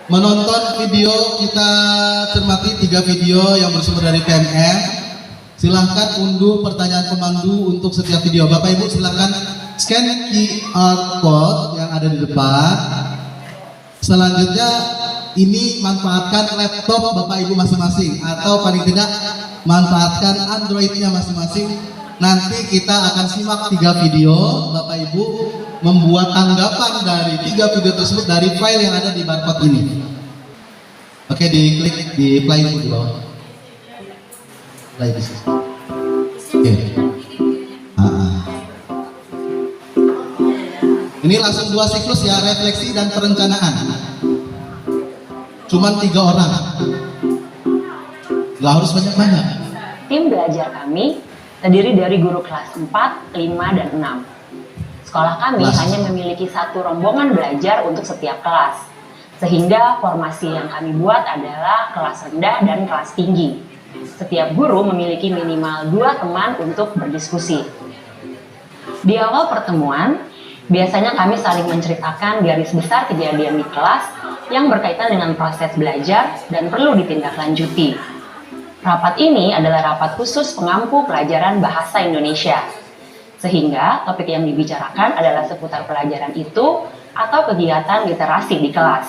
menonton video, kita cermati 3 video yang bersumber dari PMM. Silahkan unduh pertanyaan pemandu untuk setiap video. Bapak Ibu silahkan scan QR code yang ada di depan. Selanjutnya ini manfaatkan laptop Bapak Ibu masing-masing, atau paling tidak manfaatkan Androidnya masing-masing. Nanti kita akan simak 3 video. Bapak Ibu membuat tanggapan dari 3 video tersebut dari file yang ada di barcode ini. Oke, diklik di play di bawah. Play di sini. Oke. Ini langsung 2 siklus ya, refleksi dan perencanaan. Cuman 3 orang. Gak harus banyak-banyak. Tim belajar kami terdiri dari guru kelas 4, 5, dan 6. Sekolah kami hanya memiliki 1 rombongan belajar untuk setiap kelas. Sehingga formasi yang kami buat adalah kelas rendah dan kelas tinggi. Setiap guru memiliki minimal 2 teman untuk berdiskusi. Di awal pertemuan, biasanya kami saling menceritakan garis besar kejadian di kelas yang berkaitan dengan proses belajar dan perlu ditindaklanjuti. Rapat ini adalah rapat khusus pengampu pelajaran bahasa Indonesia. Sehingga topik yang dibicarakan adalah seputar pelajaran itu atau kegiatan literasi di kelas.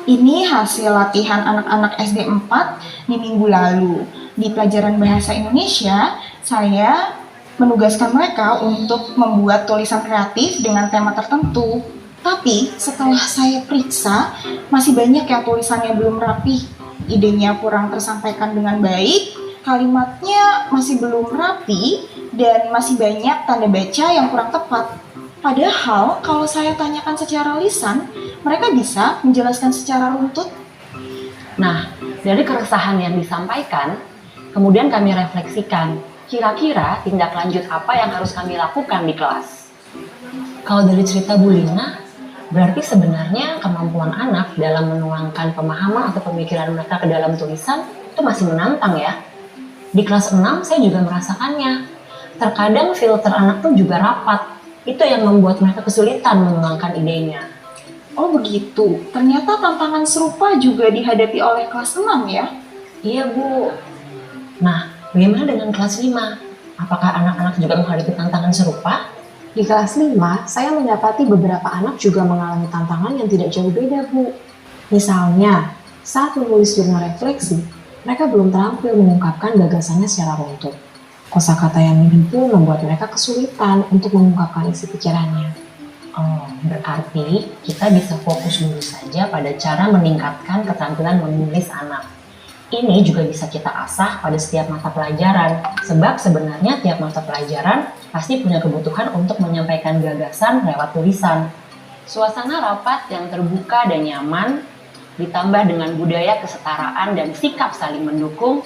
Ini hasil latihan anak-anak SD 4 di minggu lalu. Di pelajaran bahasa Indonesia, saya menugaskan mereka untuk membuat tulisan kreatif dengan tema tertentu. Tapi setelah saya periksa, masih banyak yang tulisannya belum rapi. Idenya kurang tersampaikan dengan baik, kalimatnya masih belum rapi, dan masih banyak tanda baca yang kurang tepat. Padahal kalau saya tanyakan secara lisan, mereka bisa menjelaskan secara runtut. Nah, dari keresahan yang disampaikan, kemudian kami refleksikan, kira-kira tindak lanjut apa yang harus kami lakukan di kelas. Kalau dari cerita Bu Lina, berarti sebenarnya kemampuan anak dalam menuangkan pemahaman atau pemikiran mereka ke dalam tulisan itu masih menantang ya. Di kelas 6 saya juga merasakannya. Terkadang filter anak tuh juga rapat. Itu yang membuat mereka kesulitan menuangkan idenya. Oh begitu, ternyata tantangan serupa juga dihadapi oleh kelas 6 ya? Iya Bu. Nah, bagaimana dengan kelas 5? Apakah anak-anak juga menghadapi tantangan serupa? Di kelas 5, saya mendapati beberapa anak juga mengalami tantangan yang tidak jauh beda, Bu. Misalnya, saat menulis jurnal refleksi, mereka belum terampil mengungkapkan gagasannya secara runtut. Kosakata yang minim pun membuat mereka kesulitan untuk mengungkapkan isi pikirannya. Oh, berarti kita bisa fokus dulu saja pada cara meningkatkan keterampilan menulis anak. Ini juga bisa kita asah pada setiap mata pelajaran, sebab sebenarnya tiap mata pelajaran pasti punya kebutuhan untuk menyampaikan gagasan lewat tulisan. Suasana rapat yang terbuka dan nyaman, ditambah dengan budaya kesetaraan dan sikap saling mendukung,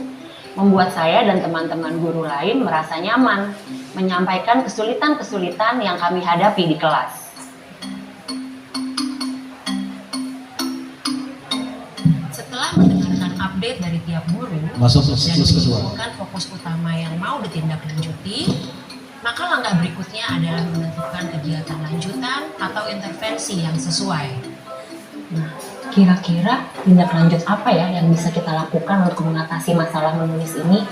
membuat saya dan teman-teman guru lain merasa nyaman menyampaikan kesulitan-kesulitan yang kami hadapi di kelas. Setelah mendengarkan update dari tiap guru dan menyimpulkan fokus utama yang mau ditindaklanjuti, maka langkah berikutnya adalah menentukan kegiatan lanjutan atau intervensi yang sesuai. Nah, kira-kira tindak lanjut apa ya yang bisa kita lakukan untuk mengatasi masalah menulis ini?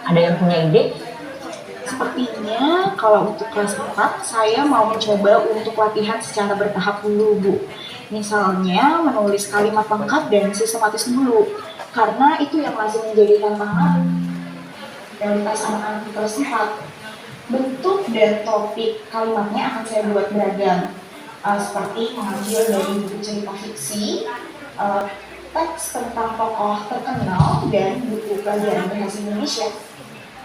Ada yang punya ide? Sepertinya kalau untuk kelas 4, saya mau mencoba untuk latihan secara bertahap dulu, Bu. Misalnya menulis kalimat lengkap dan sistematis dulu, karena itu yang masih menjadi tantangan realitas anak-anak di kelas 4. Bentuk dan topik kalimatnya akan saya buat beragam, seperti mengambil dari buku cerita fiksi, teks tentang tokoh terkenal, dan buku pelajaran bahasa Indonesia.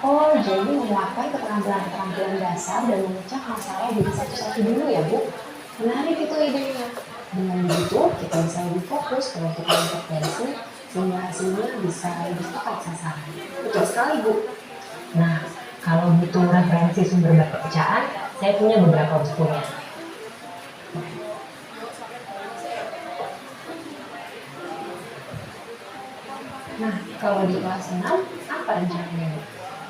Oh, jadi menerapkan keterampilan-keterampilan dasar dan memecah masalah jadi satu-satu dulu ya, Bu? Menarik itu idenya. Dengan begitu, kita bisa lebih fokus untuk intervensi sehingga hasilnya bisa lebih tepat sasaran. Betul sekali, Bu. Nah, kalau butuh referensi sumber bacaan, saya punya beberapa bukunya. Nah, kalau di kelas 6, apa rencananya?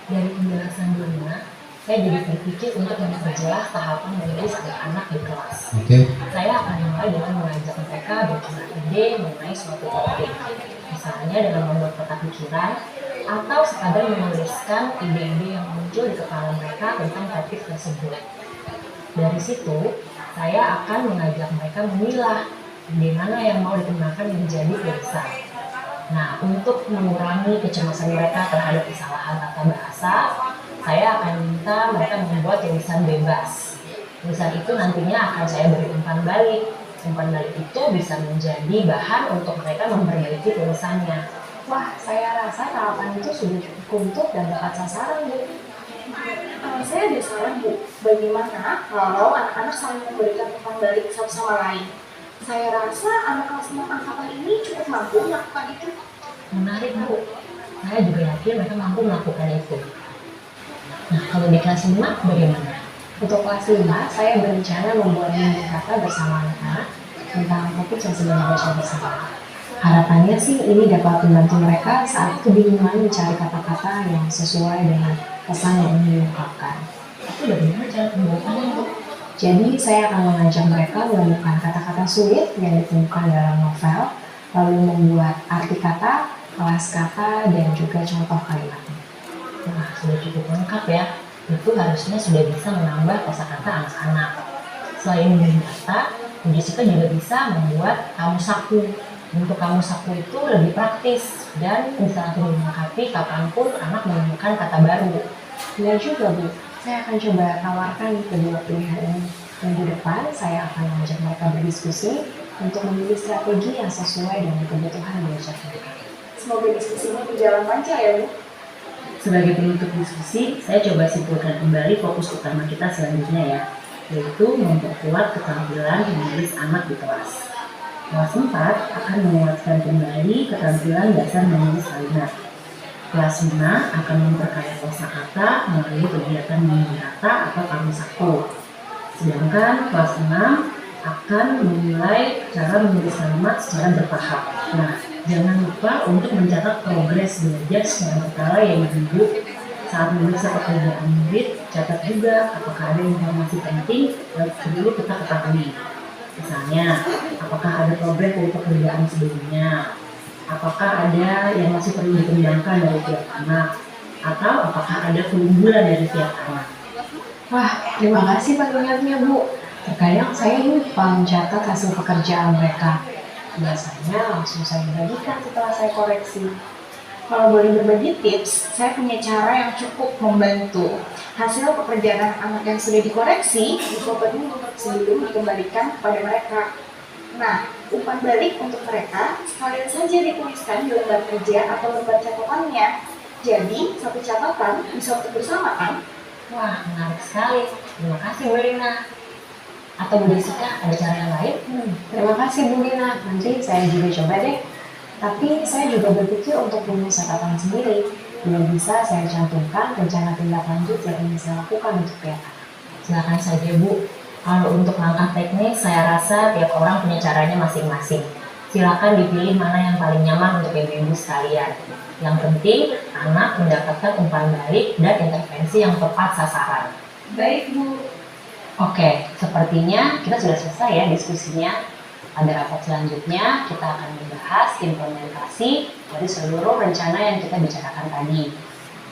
Dari penjelasan Lina, saya jadi berpikir untuk memperjelas tahapan menulis anak-anak di kelas. Oke. Saya akan mulai dengan mengajak mereka bertukar ide mengenai suatu topik, misalnya dengan membuat peta pikiran atau sekadar menuliskan ide-ide yang muncul di kepala mereka tentang topik tersebut. Dari situ, saya akan mengajak mereka memilah ide mana yang mau dikembangkan menjadi tulisan. Nah, untuk mengurangi kecemasan mereka terhadap kesalahan tata bahasa, saya akan minta mereka membuat tulisan bebas. Tulisan itu nantinya akan saya beri umpan balik. Umpan balik itu bisa menjadi bahan untuk mereka memperbaiki tulisannya. Wah, saya rasa tahapan itu sudah cukup untuk dan tepat sasaran, Bu. Saya ada saran, Bu. Bagaimana kalau anak-anak saling memberikan umpan balik satu sama lain? Saya rasa anak kelas 6 angkatan ini cukup mampu melakukan itu. Menarik, Bu. Saya juga yakin mereka mampu melakukan itu. Nah, kalau di kelas 5 bagaimana? Untuk kelas 5, saya berencana membuat minggu kata bersama anak-anak tentang topik yang sedang dibaca bersama. Harapannya sih ini dapat membantu mereka saat kebingungan mencari kata-kata yang sesuai dengan pesan yang ingin diungkapkan. Itu bagaimana cara pembuatannya, Bu? Jadi saya akan mengajak mereka menemukan kata-kata sulit yang ditemukan dalam novel, lalu membuat arti kata, kelas kata, dan juga contoh kalimatnya. Wah, sudah cukup lengkap ya. Itu harusnya sudah bisa menambah kosakata anak-anak. Selain menggunakan kata, Bu Jessica juga bisa membuat kamus saku. Untuk kamus saku itu lebih praktis dan bisa langsung dilengkapi kapanpun anak menemukan kata baru. Benar juga, Bu. Saya akan coba tawarkan kedua pilihan ini. Minggu depan, saya akan mengajak mereka berdiskusi untuk memilih strategi yang sesuai dengan kebutuhan belajar mereka. Semoga diskusinya berjalan lancar ya, Bu. Sebagai penutup diskusi, saya coba simpulkan kembali fokus utama kita selanjutnya ya, yaitu memperkuat keterampilan menulis anak di kelas. Kelas 4 akan menguatkan kembali keterampilan dasar menulis kalimat. Kelas 5 akan memperkaya kosakata melalui kegiatan minggu kata atau kamus saku. Sedangkan kelas 6 akan memulai cara menulis kalimat secara bertahap. Nah, jangan lupa untuk mencatat progres belajar secara berkala ya Ibu. Saat memeriksa pekerjaan murid, catat juga apakah ada informasi penting yang perlu kita ketahui. Misalnya, apakah ada progres dari pekerjaan sebelumnya, apakah ada yang masih perlu dikembangkan dari tiap anak, atau apakah ada keunggulan dari tiap anak. Wah, terima kasih pengingatnya, Bu. Terkadang saya lupa mencatat hasil pekerjaan mereka. Biasanya langsung saya bagikan setelah saya koreksi. Kalau boleh berbagi tips, saya punya cara yang cukup membantu. Hasil pekerjaan anak yang sudah dikoreksi dikopetin sebelum dikembalikan kepada mereka. Nah, umpan balik untuk mereka sekalian saja dituliskan di lembar kerja atau lembar catatannya. Jadi, satu catatan bisa untuk bersama kan? Wah, menarik sekali. Terima kasih Bu Lina. Atau Bu Jessica, ada cara yang lain? Terima kasih, Bu Lina. Nanti saya juga coba deh. Tapi saya juga berpikir untuk punya catatan sendiri. Bila bisa saya cantumkan rencana tindak lanjut yang ingin saya lakukan untuk tiap anak. Silakan saja Bu. Kalau untuk langkah teknis, saya rasa tiap orang punya caranya masing-masing. Silakan dipilih mana yang paling nyaman untuk ibu-ibu sekalian. Yang penting, anak mendapatkan umpan balik dan intervensi yang tepat sasaran. Baik, Bu. Oke, sepertinya kita sudah selesai ya diskusinya. Pada rapat selanjutnya, kita akan membahas implementasi dari seluruh rencana yang kita bicarakan tadi.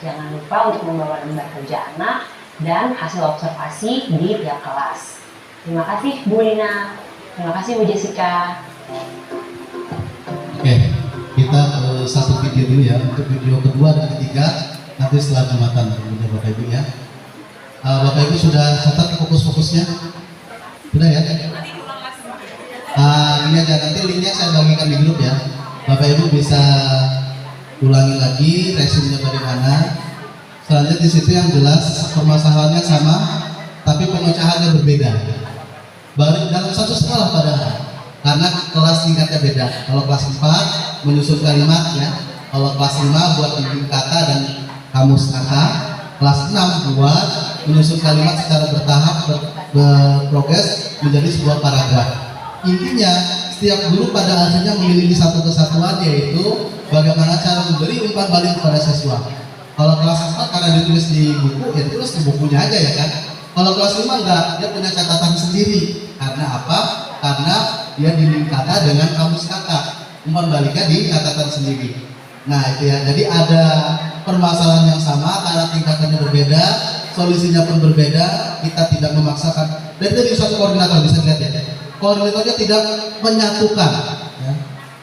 Jangan lupa untuk membawa lembar kerja anak dan hasil observasi di tiap kelas. Terima kasih Bu Lina. Terima kasih Bu Jessica. Oke, kita satu video dulu ya. Untuk video kedua dan ketiga nanti setelah jumatan dari Bapak Ibu ya. Bapak Ibu sudah catat fokus-fokusnya? Sudah ya? Ini aja, nanti linknya saya bagikan di grup ya. Bapak Ibu bisa ulangi lagi resumenya bagaimana. Selanjutnya di situ yang jelas permasalahannya sama, tapi pemecahannya berbeda. Baru dalam satu skala padahal, karena kelas tingkatnya beda. Kalau kelas 4 menyusun kalimat ya, kalau kelas 5 buat bimbing kata dan kamus kata, kelas 6 buat menyusun kalimat secara bertahap berprogres menjadi sebuah paragraf. Intinya setiap guru pada akhirnya memiliki satu kesatuan, yaitu bagaimana cara memberi umpan balik kepada siswa. Kalau kelas 4 karena ditulis di buku, ya tulis di bukunya aja ya kan. Kalau kelas 5 enggak, dia punya catatan sendiri. Karena apa? Karena dia bimbing kata dengan kamus kata, umpan baliknya di catatan sendiri. Nah itu ya, jadi ada permasalahan yang sama karena tingkatannya berbeda, solusinya pun berbeda, kita tidak memaksakan. Dan itu satu koordinator, bisa dilihat ya, koordinatornya tidak menyatukan ya,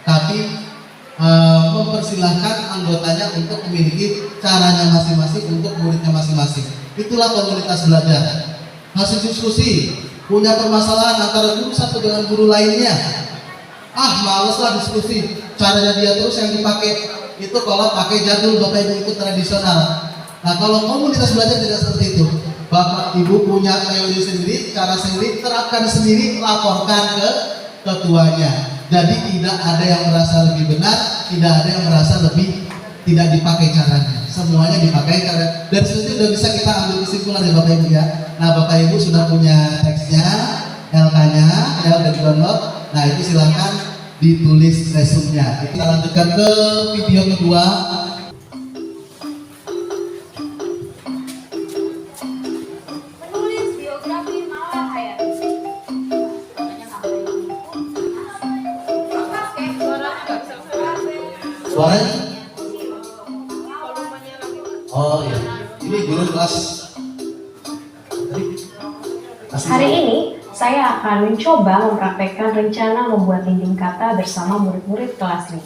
tapi mempersilahkan anggotanya untuk memiliki caranya masing-masing untuk muridnya masing-masing. Itulah komunitas belajar. Hasil diskusi, punya permasalahan antara guru satu dengan guru lainnya, males lah diskusi, caranya dia terus yang dipakai itu kalau pakai jadul, Bapak Ibu ikut tradisional. Nah kalau komunitas belajar tidak seperti itu, Bapak Ibu punya teori sendiri, cara sendiri, terapkan sendiri, laporkan ke ketuanya. Jadi tidak ada yang merasa lebih benar, tidak ada yang merasa lebih tidak dipakai caranya. Semuanya dipakai karena dari situ sudah bisa kita ambil kesimpulan ya Bapak Ibu ya. Nah Bapak Ibu sudah punya teksnya, LK-nya, ya udah di-download. Nah itu silahkan ditulis resumnya. Kita lanjutkan ke video kedua. Menulis biografi Mala Hayati. Suaranya? Oh iya, ini guru kelas. Hari ini, saya akan mencoba mempraktekkan rencana membuat dinding kata bersama murid-murid kelas 5.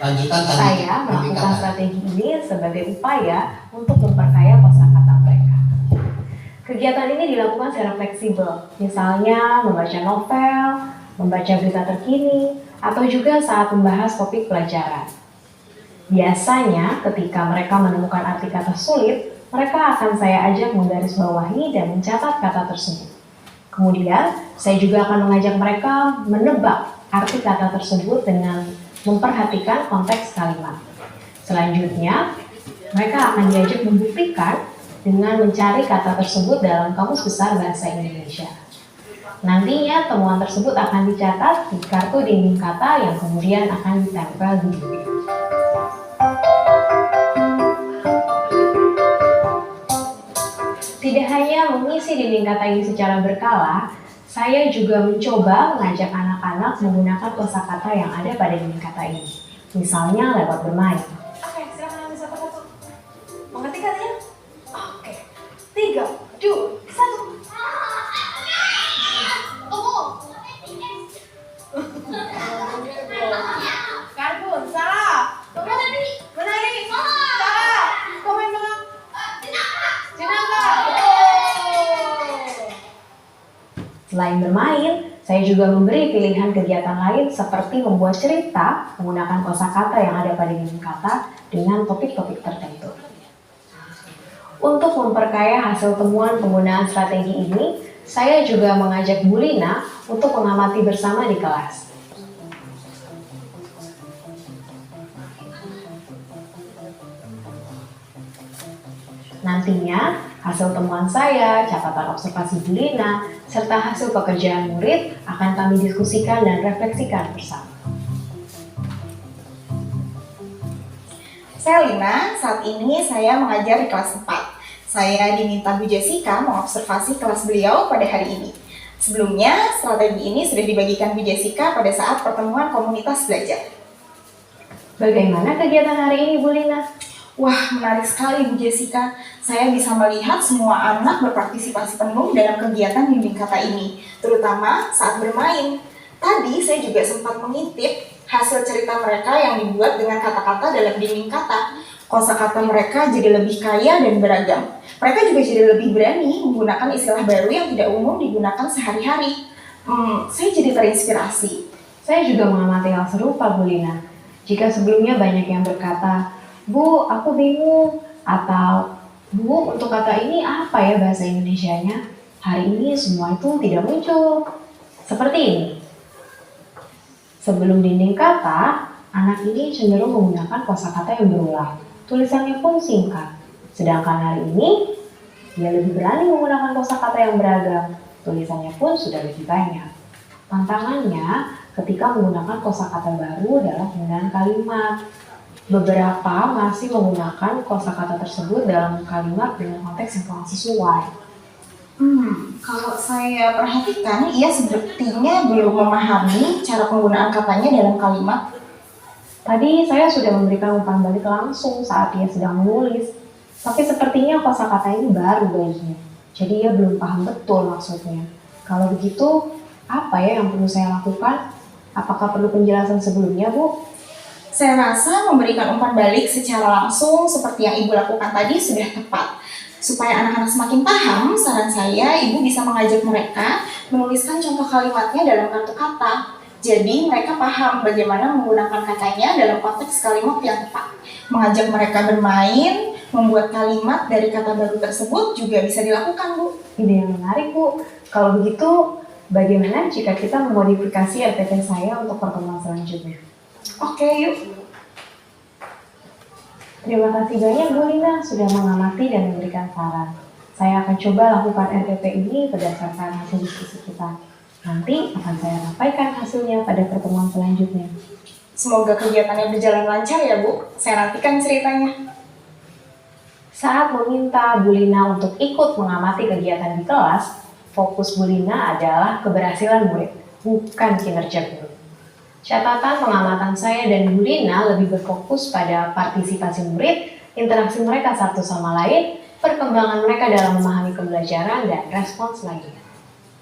Lanjutan tadi. Saya melakukan strategi ini sebagai upaya untuk memperkaya kosakata mereka. Kegiatan ini dilakukan secara fleksibel, misalnya membaca novel, membaca berita terkini, atau juga saat membahas topik pelajaran. Biasanya, ketika mereka menemukan arti kata sulit, mereka akan saya ajak menggarisbawahi dan mencatat kata tersebut. Kemudian, saya juga akan mengajak mereka menebak arti kata tersebut dengan memperhatikan konteks kalimat. Selanjutnya, mereka akan diajak membuktikan dengan mencari kata tersebut dalam Kamus Besar Bahasa Indonesia. Nantinya, temuan tersebut akan dicatat di kartu dinding kata yang kemudian akan ditempel di buku. Tidak hanya mengisi dinding kata ini secara berkala, saya juga mencoba mengajak anak-anak menggunakan kosakata yang ada pada dinding kata ini. Misalnya lewat bermain. Oke, silakan ambil satu-satu. Mengerti katanya? Oke. 3, 2, 1. Karbon, salah. Menari, salah. Komen belakang. Jenaka. Selain bermain, saya juga memberi pilihan kegiatan lain seperti membuat cerita menggunakan kosakata yang ada pada dinding kata dengan topik-topik tertentu. Untuk memperkaya hasil temuan penggunaan strategi ini, saya juga mengajak Bu Lina untuk mengamati bersama di kelas. Nantinya, hasil temuan saya, catatan observasi Bu Lina, serta hasil pekerjaan murid akan kami diskusikan dan refleksikan bersama. Saya Lina, saat ini saya mengajar di kelas 4. Saya diminta Bu Jessica mengobservasi kelas beliau pada hari ini. Sebelumnya, strategi ini sudah dibagikan Bu Jessica pada saat pertemuan komunitas belajar. Bagaimana kegiatan hari ini, Bu Lina? Wah, menarik sekali Bu Jessica. Saya bisa melihat semua anak berpartisipasi penuh dalam kegiatan dinding kata ini, terutama saat bermain. Tadi saya juga sempat mengintip hasil cerita mereka yang dibuat dengan kata-kata dalam dinding kata. Kosakata mereka jadi lebih kaya dan beragam. Mereka juga jadi lebih berani menggunakan istilah baru yang tidak umum digunakan sehari-hari. Saya jadi terinspirasi. Saya juga mengamati hal serupa, Bu Lina. Jika sebelumnya banyak yang berkata, "Bu, aku bingung," atau "Bu, untuk kata ini apa ya bahasa Indonesianya?" Hari ini semua itu tidak muncul. Seperti ini. Sebelum dinding kata, anak ini cenderung menggunakan kosakata yang berulang. Tulisannya pun singkat. Sedangkan hari ini, dia lebih berani menggunakan kosakata yang beragam. Tulisannya pun sudah lebih banyak. Tantangannya ketika menggunakan kosakata baru dalam penggunaan kalimat. Beberapa masih menggunakan kosakata tersebut dalam kalimat dengan konteks yang kurang sesuai. Kalau saya perhatikan, ia sepertinya belum memahami cara penggunaan katanya dalam kalimat. Tadi saya sudah memberikan umpan balik langsung saat dia sedang menulis, tapi sepertinya kosakata ini baru baginya, jadi ia belum paham betul maksudnya. Kalau begitu, apa ya yang perlu saya lakukan? Apakah perlu penjelasan sebelumnya, Bu? Saya rasa memberikan umpan balik secara langsung seperti yang Ibu lakukan tadi sudah tepat. Supaya anak-anak semakin paham, saran saya Ibu bisa mengajak mereka menuliskan contoh kalimatnya dalam kartu kata. Jadi mereka paham bagaimana menggunakan katanya dalam konteks kalimat yang tepat. Mengajak mereka bermain, membuat kalimat dari kata baru tersebut juga bisa dilakukan, Bu. Ide yang menarik, Bu. Kalau begitu, bagaimana jika kita memodifikasi RPT saya untuk pertemuan selanjutnya? Oke, yuk. Terima kasih banyak Bu Lina sudah mengamati dan memberikan saran. Saya akan coba lakukan RPT ini berdasarkan hasil diskusi kita. Nanti akan saya sampaikan hasilnya pada pertemuan selanjutnya. Semoga kegiatannya berjalan lancar ya, Bu. Saya nantikan ceritanya. Saat meminta Bu Lina untuk ikut mengamati kegiatan di kelas, fokus Bu Lina adalah keberhasilan murid, bukan kinerja guru. Catatan pengamatan saya dan Bu Lina lebih berfokus pada partisipasi murid, interaksi mereka satu sama lain, perkembangan mereka dalam memahami pembelajaran, dan respons selanjutnya.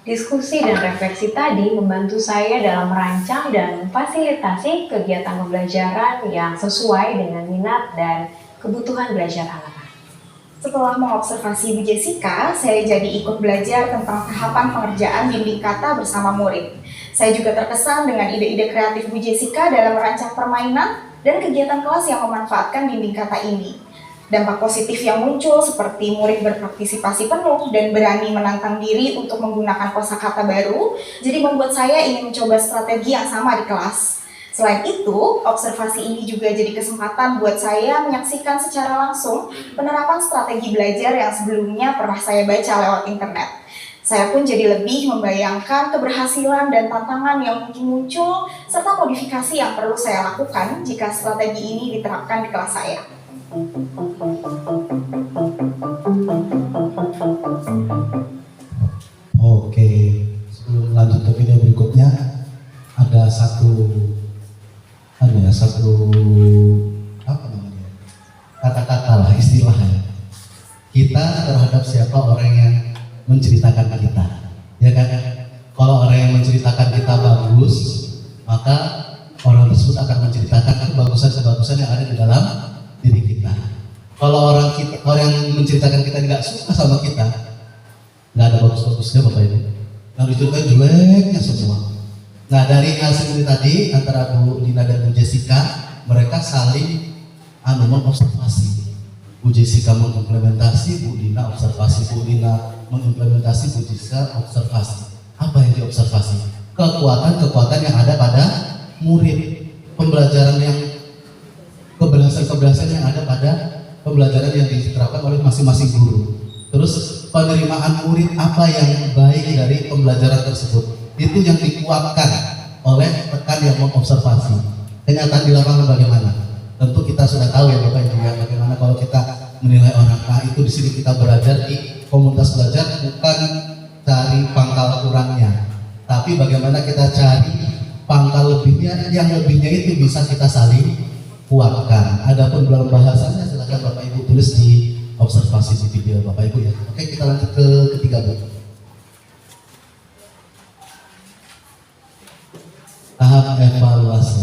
Diskusi dan refleksi tadi membantu saya dalam merancang dan memfasilitasi kegiatan pembelajaran yang sesuai dengan minat dan kebutuhan belajar anak-anak. Setelah mengobservasi Bu Jessica, saya jadi ikut belajar tentang tahapan pengerjaan dinding kata bersama murid. Saya juga terkesan dengan ide-ide kreatif Bu Jessica dalam merancang permainan dan kegiatan kelas yang memanfaatkan dinding kata ini. Dampak positif yang muncul seperti murid berpartisipasi penuh dan berani menantang diri untuk menggunakan kosakata baru, jadi membuat saya ingin mencoba strategi yang sama di kelas. Selain itu, observasi ini juga jadi kesempatan buat saya menyaksikan secara langsung penerapan strategi belajar yang sebelumnya pernah saya baca lewat internet. Saya pun jadi lebih membayangkan keberhasilan dan tantangan yang mungkin muncul, serta modifikasi yang perlu saya lakukan jika strategi ini diterapkan di kelas saya. Oke, sebelum lanjut ke video berikutnya, ada satu apa namanya, kata-kata lah, istilah ya. Kita terhadap siapa orang yang menceritakan kita, ya kan? Kalau orang yang menceritakan kita bagus, maka orang tersebut akan menceritakan kebagusan-kebagusan yang ada di dalam diri kita. Kalau orang yang menceritakan kita nggak suka sama kita, nggak ada bagus-bagusnya Bapak Ibu. Yang diceritain jeleknya semua. Nah, dari hasil ini tadi antara Bu Lina dan Bu Jessica, mereka saling mengobservasi. Bu Jessica mengimplementasi, Bu Lina observasi, Bu Lina mengimplementasi, Bu Jessica observasi. Apa yang diobservasi? Kekuatan-kekuatan yang ada pada murid, pembelajaran yang keberhasilan yang ada pada pembelajaran yang diterapkan oleh masing-masing guru. Terus penerimaan murid apa yang baik dari pembelajaran tersebut, itu yang dikuatkan oleh rekan yang mengobservasi. Kenyataan di lapangan bagaimana? Tentu kita sudah tahu ya Bapak Ibu ya, bagaimana kalau kita menilai orang. Nah, itu di sini kita belajar di komunitas belajar bukan cari pangkal kurangnya, tapi bagaimana kita cari pangkal lebihnya, yang lebihnya itu bisa kita saling kuatkan. Adapun dalam bahasanya silakan Bapak Ibu tulis di observasi di video Bapak Ibu ya. Oke, kita lanjut ke ketiga Bu. Tahap evaluasi.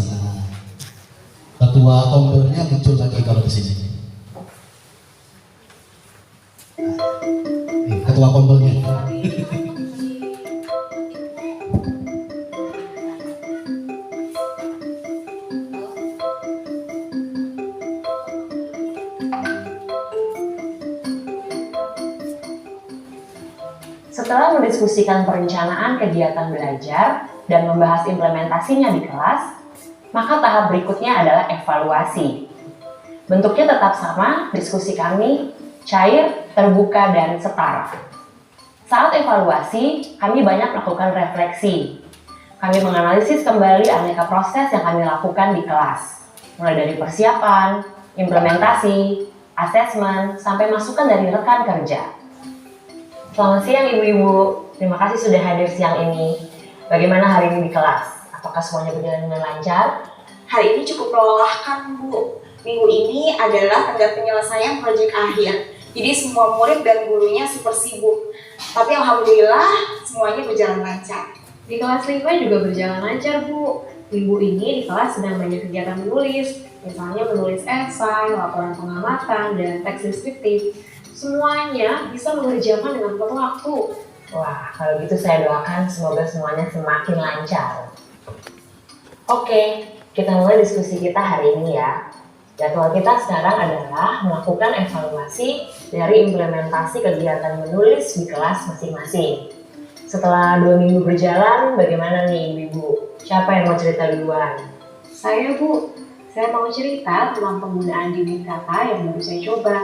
Ketua tombelnya muncul lagi kalau di sini. Ketua tombelnya. Setelah mendiskusikan perencanaan kegiatan belajar dan membahas implementasinya di kelas, maka tahap berikutnya adalah evaluasi. Bentuknya tetap sama, diskusi kami cair, terbuka, dan setara. Saat evaluasi, kami banyak melakukan refleksi. Kami menganalisis kembali aneka proses yang kami lakukan di kelas. mulai dari persiapan, implementasi, asesmen, sampai masukan dari rekan kerja. Selamat siang Ibu-Ibu, terima kasih sudah hadir siang ini. Bagaimana hari ini di kelas? Apakah semuanya berjalan dengan lancar? Hari ini cukup melelahkan, Bu. Minggu ini adalah tenggat penyelesaian proyek akhir. Jadi semua murid dan gurunya super sibuk. Tapi alhamdulillah semuanya berjalan lancar. Di kelas 5 juga berjalan lancar, Bu. Minggu ini di kelas sedang banyak kegiatan menulis, misalnya menulis esai, laporan pengamatan, dan teks deskriptif. Semuanya bisa mengerjakan dengan tepat waktu. Wah, kalau gitu saya doakan semoga semuanya semakin lancar. Oke, kita mulai diskusi kita hari ini ya. Jadwal kita sekarang adalah melakukan evaluasi dari implementasi kegiatan menulis di kelas masing-masing. Setelah 2 minggu berjalan, bagaimana nih Ibu? Siapa yang mau cerita duluan? Saya, Bu. Saya mau cerita tentang penggunaan dinding kata yang baru saya coba.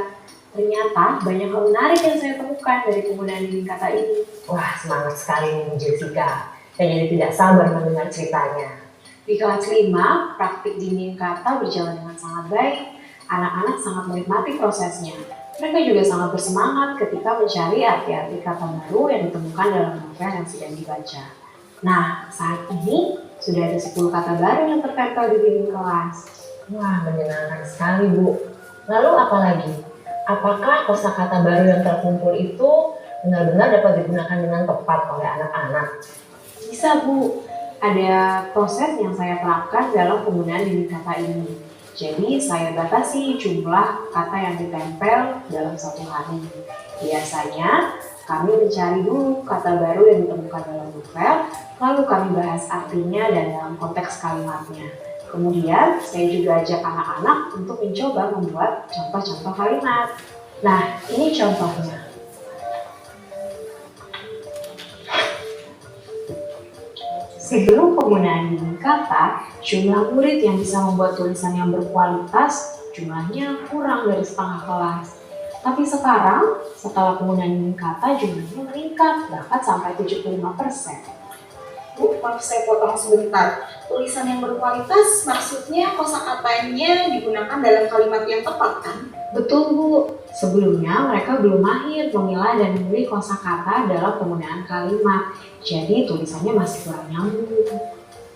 Ternyata banyak hal menarik yang saya temukan dari penggunaan dinding kata ini. Wah, semangat sekali nih Bu Jessica. Saya jadi tidak sabar mendengar ceritanya. Di kelas 5, praktik dinding kata berjalan dengan sangat baik. Anak-anak sangat menikmati prosesnya. Mereka juga sangat bersemangat ketika mencari arti-arti kata baru yang ditemukan dalam novel yang sedang dibaca. Nah, saat ini sudah ada 10 kata baru yang tertempel di dinding kelas. Wah, menyenangkan sekali Bu. Lalu apa lagi? Apakah kosakata baru yang terkumpul itu benar-benar dapat digunakan dengan tepat oleh anak-anak? Bisa, Bu. Ada proses yang saya terapkan dalam penggunaan dinding kata ini. Jadi saya batasi jumlah kata yang ditempel dalam satu hari. Biasanya kami mencari dulu kata baru yang ditemukan dalam novel, lalu kami bahas artinya dan dalam konteks kalimatnya. Kemudian saya juga ajak anak-anak untuk mencoba membuat contoh-contoh kalimat. Nah, ini contohnya. Sebelum penggunaan dinding kata, jumlah murid yang bisa membuat tulisan yang berkualitas jumlahnya kurang dari setengah kelas. Tapi sekarang, setelah penggunaan dinding kata, jumlahnya meningkat, bahkan sampai 75%. Bu, maaf saya potong sebentar. Tulisan yang berkualitas maksudnya kosakatanya digunakan dalam kalimat yang tepat, kan? Betul, Bu. Sebelumnya mereka belum mahir memilah dan memilih kosakata dalam penggunaan kalimat. Jadi tulisannya masih kurang nyambung.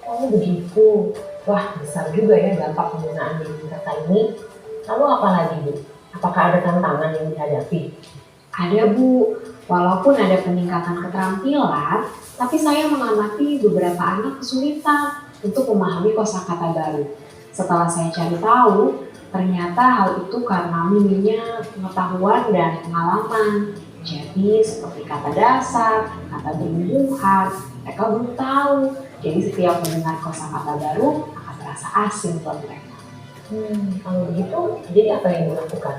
Oh begitu. Wah, besar juga ya dampak penggunaan dinding kata ini. Lalu apa lagi Bu? Apakah ada tantangan yang dihadapi? Ada, Bu. Walaupun ada peningkatan keterampilan, tapi saya mengamati beberapa anak kesulitan untuk memahami kosakata baru. Setelah saya cari tahu, ternyata hal itu karena minimnya pengetahuan dan pengalaman. Jadi seperti kata dasar, kata berhubungan, mereka belum tahu. Jadi setiap mendengar kosakata baru akan terasa asing buat mereka. Kalau begitu, jadi apa yang dilakukan?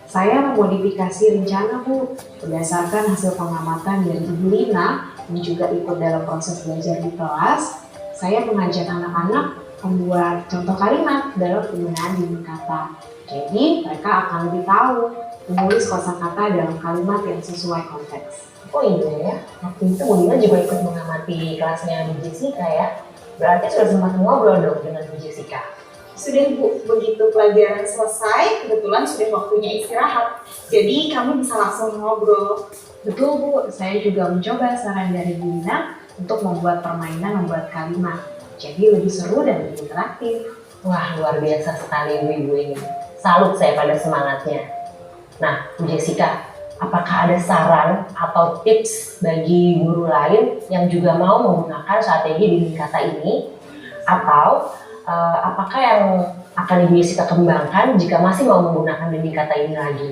Saya memodifikasi rencana, Bu, berdasarkan hasil pengamatan dari Ibu Lina yang juga ikut dalam proses belajar di kelas. Saya mengajak anak-anak membuat contoh kalimat dalam penggunaan dinding kata. Jadi mereka akan lebih tahu menulis kosakata dalam kalimat yang sesuai konteks. Oh iya ya, waktu itu Bu Lina juga ikut mengamati kelasnya Bu Jessica ya. Berarti sudah sempat ngobrol dong dengan Bu Jessica. Sudah, Bu, begitu pelajaran selesai, kebetulan sudah waktunya istirahat. Jadi kami bisa langsung ngobrol. Betul, Bu, saya juga mencoba saran dari Bu Lina untuk membuat permainan membuat kalimat. Jadi lebih seru dan lebih interaktif. Wah, luar biasa sekali ibu-ibu ini. Salut saya pada semangatnya. Nah, Bu Jessica, apakah ada saran atau tips bagi guru lain yang juga mau menggunakan strategi dinding kata ini? Atau apakah yang akan Ibu Jessica kembangkan jika masih mau menggunakan dinding kata ini lagi?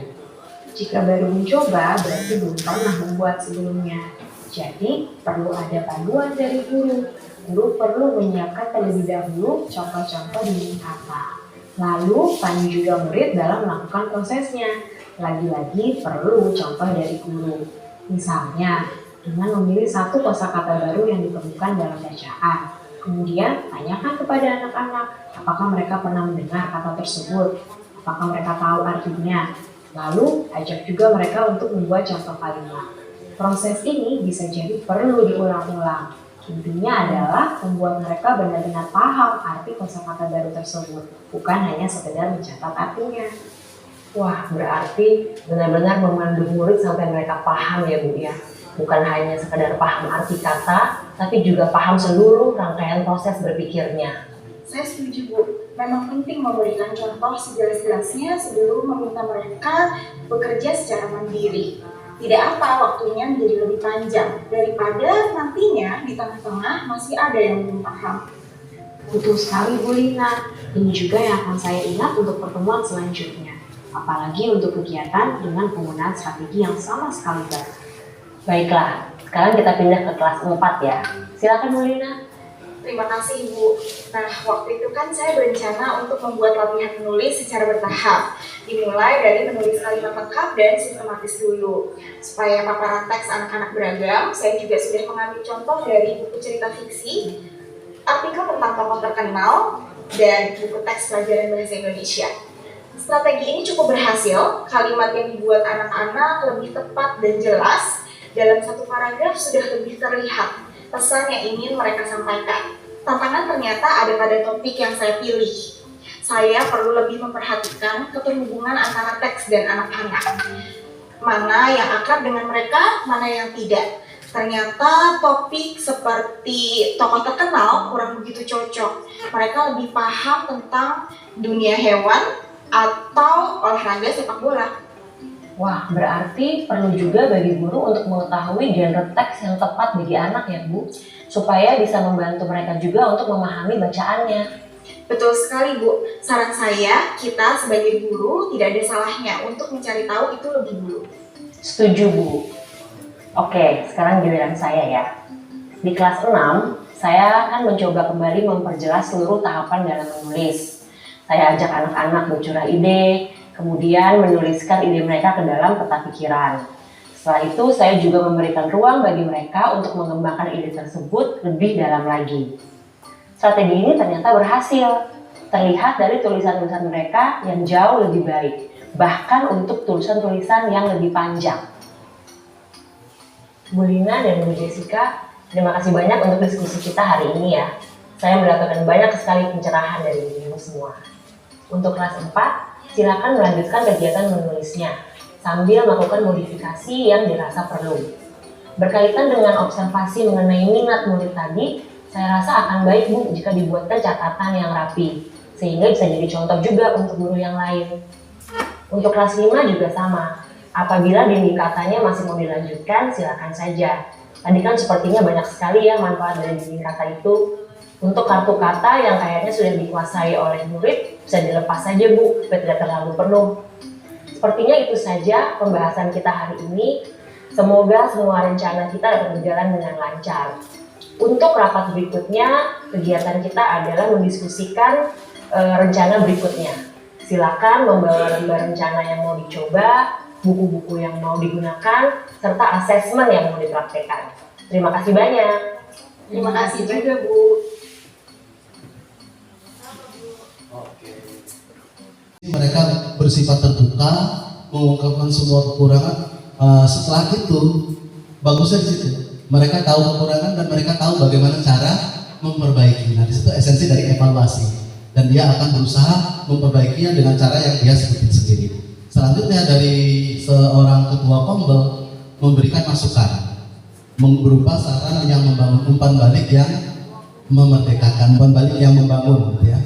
Jika baru mencoba, berarti belum pernah membuat sebelumnya. Jadi, perlu ada panduan dari guru. Guru perlu menyiapkan terlebih dahulu contoh-contoh dinding kata. Lalu, pandu juga murid dalam melakukan prosesnya. Lagi-lagi perlu contoh dari guru. Misalnya, dengan memilih satu kosakata baru yang ditemukan dalam bacaan. Kemudian, tanyakan kepada anak-anak apakah mereka pernah mendengar kata tersebut, apakah mereka tahu artinya. Lalu, ajak juga mereka untuk membuat contoh kalimat. Proses ini bisa jadi perlu diulang-ulang. Intinya adalah membuat mereka benar-benar paham arti kosakata baru tersebut, bukan hanya sekedar mencatat artinya. Wah, berarti benar-benar memandu murid sampai mereka paham ya Bu ya. Bukan hanya sekedar paham arti kata, tapi juga paham seluruh rangkaian proses berpikirnya. Saya setuju Bu, memang penting memberikan contoh sejelas-jelasnya sebelum meminta mereka bekerja secara mandiri. Tidak apa waktunya menjadi lebih panjang daripada nantinya di tengah-tengah masih ada yang belum paham. Betul sekali Bu Lina, ini juga yang akan saya ingat untuk pertemuan selanjutnya. Apalagi untuk kegiatan dengan penggunaan strategi yang sama sekali baru. Baiklah, sekarang kita pindah ke kelas 4 ya. Silakan Bu Lina. Terima kasih Bu. Nah, waktu itu kan saya berencana untuk membuat latihan menulis secara bertahap. Dimulai dari menulis kalimat lengkap dan sistematis dulu. Supaya paparan teks anak-anak beragam, saya juga sudah mengambil contoh dari buku cerita fiksi, artikel tentang tokoh terkenal, dan buku teks pelajaran bahasa Indonesia. Strategi ini cukup berhasil, kalimat yang dibuat anak-anak lebih tepat dan jelas, dalam satu paragraf sudah lebih terlihat pesan yang ingin mereka sampaikan. Tantangan ternyata ada pada topik yang saya pilih. Saya perlu lebih memperhatikan keterhubungan antara teks dan anak-anak. Mana yang akrab dengan mereka, mana yang tidak. Ternyata topik seperti tokoh terkenal kurang begitu cocok. Mereka lebih paham tentang dunia hewan atau olahraga sepak bola. Wah, berarti perlu juga bagi guru untuk mengetahui genre teks yang tepat bagi anak ya Bu, supaya bisa membantu mereka juga untuk memahami bacaannya. Betul sekali Bu, saran saya kita sebagai guru tidak ada salahnya untuk mencari tahu itu lebih dulu. Setuju Bu. Oke, sekarang giliran saya ya. Di kelas 6, saya akan mencoba kembali memperjelas seluruh tahapan dalam menulis. Saya ajak anak-anak bercurah ide, kemudian menuliskan ide mereka ke dalam peta pikiran. Setelah itu, saya juga memberikan ruang bagi mereka untuk mengembangkan ide tersebut lebih dalam lagi. Strategi ini ternyata berhasil. Terlihat dari tulisan-tulisan mereka yang jauh lebih baik, bahkan untuk tulisan-tulisan yang lebih panjang. Bu Lina dan Bu Jessica, terima kasih banyak untuk diskusi kita hari ini ya. Saya mendapatkan banyak sekali pencerahan dari ibu semua. Untuk kelas 4, silakan melanjutkan kegiatan menulisnya sambil melakukan modifikasi yang dirasa perlu. Berkaitan dengan observasi mengenai minat murid tadi, saya rasa akan baik Bu jika dibuatkan catatan yang rapi, sehingga bisa jadi contoh juga untuk guru yang lain. Untuk kelas 5 juga sama. Apabila dinding katanya masih mau dilanjutkan, silakan saja. Tadi kan sepertinya banyak sekali ya manfaat dari dinding kata itu. Untuk kartu kata yang kayaknya sudah dikuasai oleh murid, bisa dilepas saja Bu, supaya tidak terlalu penuh. Sepertinya itu saja pembahasan kita hari ini. Semoga semua rencana kita dapat berjalan dengan lancar. Untuk rapat berikutnya, kegiatan kita adalah mendiskusikan rencana berikutnya. Silakan membawa lembar rencana yang mau dicoba, buku-buku yang mau digunakan, serta asesmen yang mau dipraktekkan. Terima kasih banyak. Terima kasih juga Bu. Mereka bersifat terbuka, mengungkapkan semua kekurangan. Setelah itu, bagusnya di situ. Mereka tahu kekurangan dan mereka tahu bagaimana cara memperbaiki. Nah, di situ esensi dari evaluasi. Dan dia akan berusaha memperbaikinya dengan cara yang dia sendiri. Selanjutnya dari seorang ketua Pembel memberikan masukan berupa saran yang membangun umpan balik yang memerdekakan, umpan balik yang membangun, gitu ya.